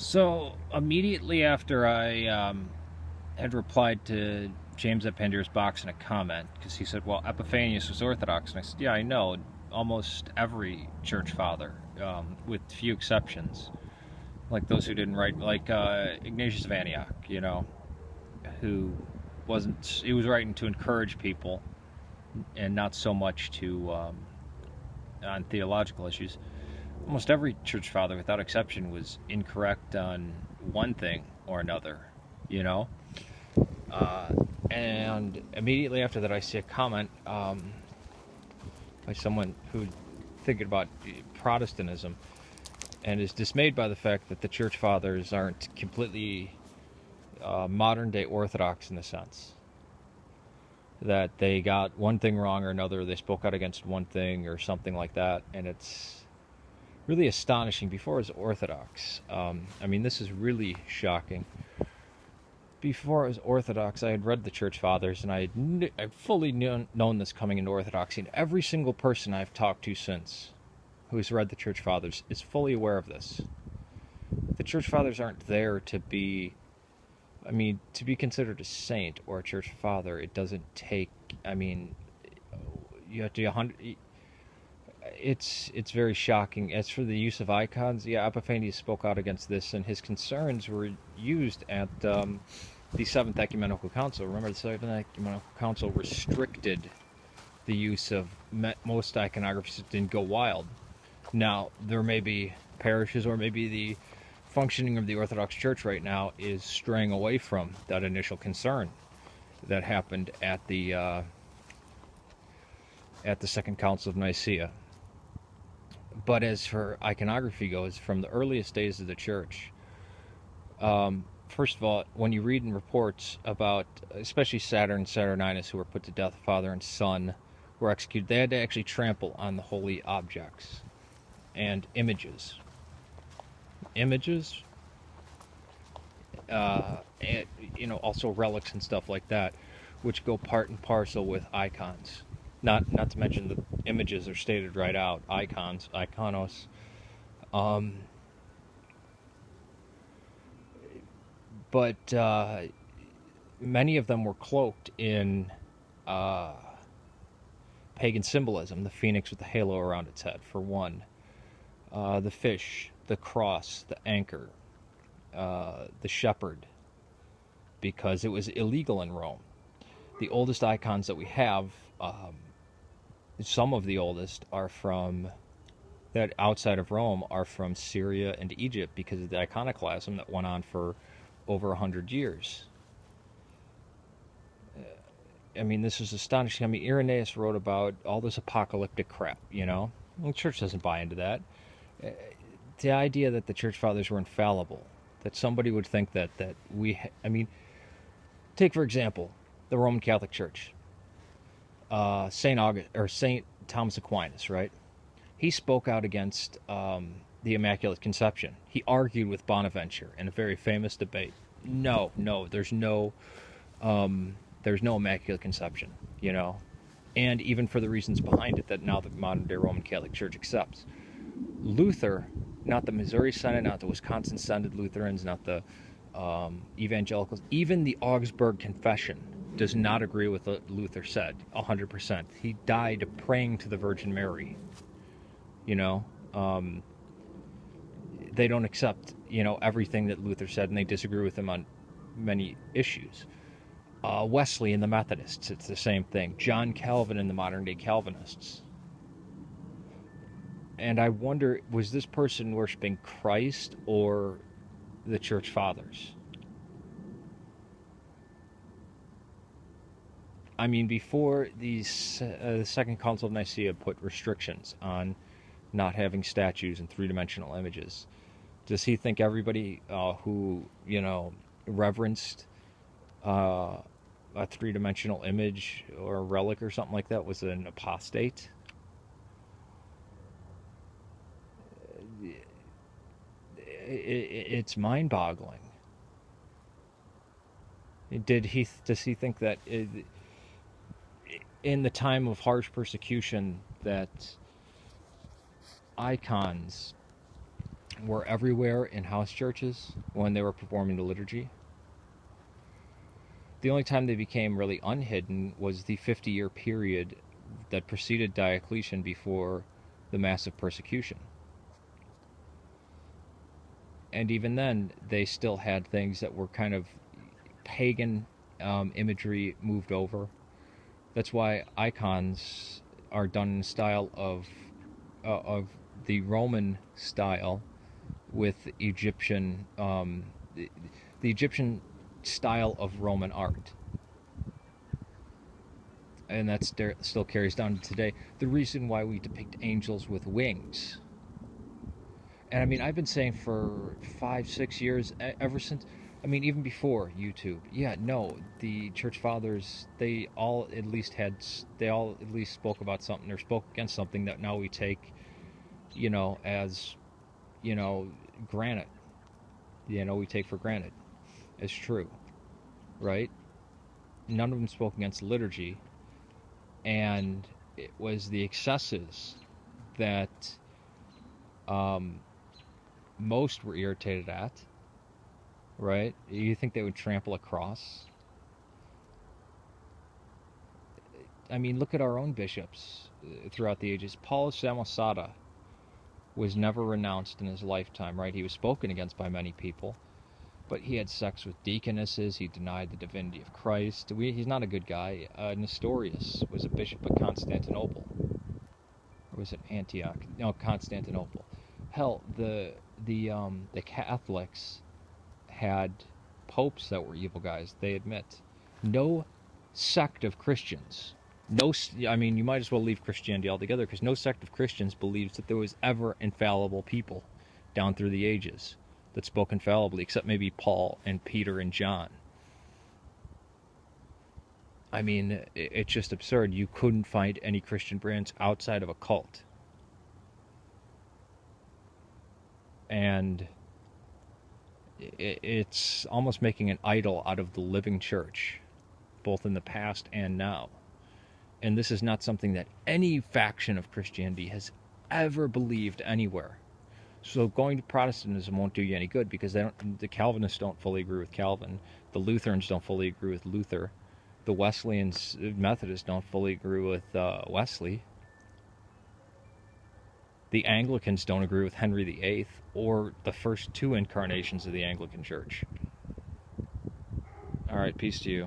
So immediately after I had replied to James Epinder's box in a comment, because he said, "Well, Epiphanius was Orthodox," and I said, "Yeah, I know. Almost every church father, with few exceptions, like those who didn't write, like Ignatius of Antioch, who wasn't. He was writing to encourage people, and not so much to on theological issues. Almost every church father, without exception, was incorrect on one thing or another, you know." Uh, and immediately after that, I see a comment by someone who's thinking about Protestantism and is dismayed by the fact that the church fathers aren't completely modern day Orthodox in the sense that they got one thing wrong or another, they spoke out against one thing or something like that, and it's really astonishing. Before it was Orthodox, this is really shocking. Before I was Orthodox, I had read the Church Fathers, and I'd fully known this coming into Orthodoxy. And every single person I've talked to since who has read the Church Fathers is fully aware of this. The Church Fathers aren't there to be, to be considered a saint or a Church Father. It doesn't take, you have to be 100. It's very shocking. As for the use of icons, yeah, Epiphanius spoke out against this, and his concerns were used at the Seventh Ecumenical Council. Remember, the Seventh Ecumenical Council restricted the use of most iconographies that didn't go wild. Now, there may be parishes, or maybe the functioning of the Orthodox Church right now is straying away from that initial concern that happened at the Second Council of Nicaea. But as for iconography goes, from the earliest days of the church, first of all, when you read in reports about, especially Saturn and Saturninus, who were put to death, father and son were executed, they had to actually trample on the holy objects and images. And, also relics and stuff like that, which go part and parcel with icons. Not to mention the images are stated right out. Icons, iconos. But many of them were cloaked in pagan symbolism. The phoenix with the halo around its head, for one. The fish, the cross, the anchor, the shepherd, because it was illegal in Rome. The oldest icons that we have, some of the oldest are from, that outside of Rome, are from Syria and Egypt, because of the iconoclasm that went on for over 100 years. This is astonishing. Irenaeus wrote about all this apocalyptic crap, Well, the church doesn't buy into that. The idea that the church fathers were infallible, that somebody would think that take for example the Roman Catholic Church. Saint Thomas Aquinas, right? He spoke out against the Immaculate Conception. He argued with Bonaventure in a very famous debate. No, there's no Immaculate Conception, and even for the reasons behind it that now the modern day Roman Catholic Church accepts. Luther, not the Missouri Synod, not the Wisconsin Synod Lutherans, not the evangelicals, even the Augsburg Confession does not agree with what Luther said 100%. He died praying to the Virgin Mary. They don't accept, everything that Luther said, and they disagree with him on many issues. Wesley and the Methodists, it's the same thing. John Calvin and the modern day Calvinists. And I wonder, was this person worshiping Christ or the Church Fathers? Before the Second Council of Nicaea put restrictions on not having statues and three-dimensional images, does he think everybody who, reverenced a three-dimensional image or a relic or something like that was an apostate? It's mind-boggling. Does he think that in the time of harsh persecution that icons were everywhere in house churches when they were performing the liturgy. The only time they became really unhidden was the 50-year period that preceded Diocletian before the massive persecution. And even then, they still had things that were kind of pagan imagery moved over. That's why icons are done in the style of the Roman style with Egyptian, the Egyptian style of Roman art. And that still carries down to today. The reason why we depict angels with wings. And I mean, I've been saying for 5-6 years, ever since, I mean, even before YouTube, yeah, no, the church fathers, they all at least spoke about something or spoke against something that now we take, as, granted. We take for granted as true, right? None of them spoke against liturgy, and it was the excesses that most were irritated at, right? You think they would trample a cross? I mean, look at our own bishops throughout the ages. Paul of Samosata was never renounced in his lifetime, right? He was spoken against by many people, but he had sex with deaconesses. He denied the divinity of Christ. He's not a good guy. Nestorius was a bishop of Constantinople. Or was it Antioch? No, Constantinople. Hell, the Catholics had popes that were evil guys. They admit. No sect of Christians. I mean, you might as well leave Christianity altogether, because no sect of Christians believes that there was ever infallible people down through the ages that spoke infallibly, except maybe Paul and Peter and John. I mean, it's just absurd. You couldn't find any Christian brands outside of a cult. And it's almost making an idol out of the living church, both in the past and now. And this is not something that any faction of Christianity has ever believed anywhere. So going to Protestantism won't do you any good, because the Calvinists don't fully agree with Calvin. The Lutherans don't fully agree with Luther. The Wesleyans, Methodists don't fully agree with Wesley. The Anglicans don't agree with Henry VIII or the first two incarnations of the Anglican Church. All right, peace to you.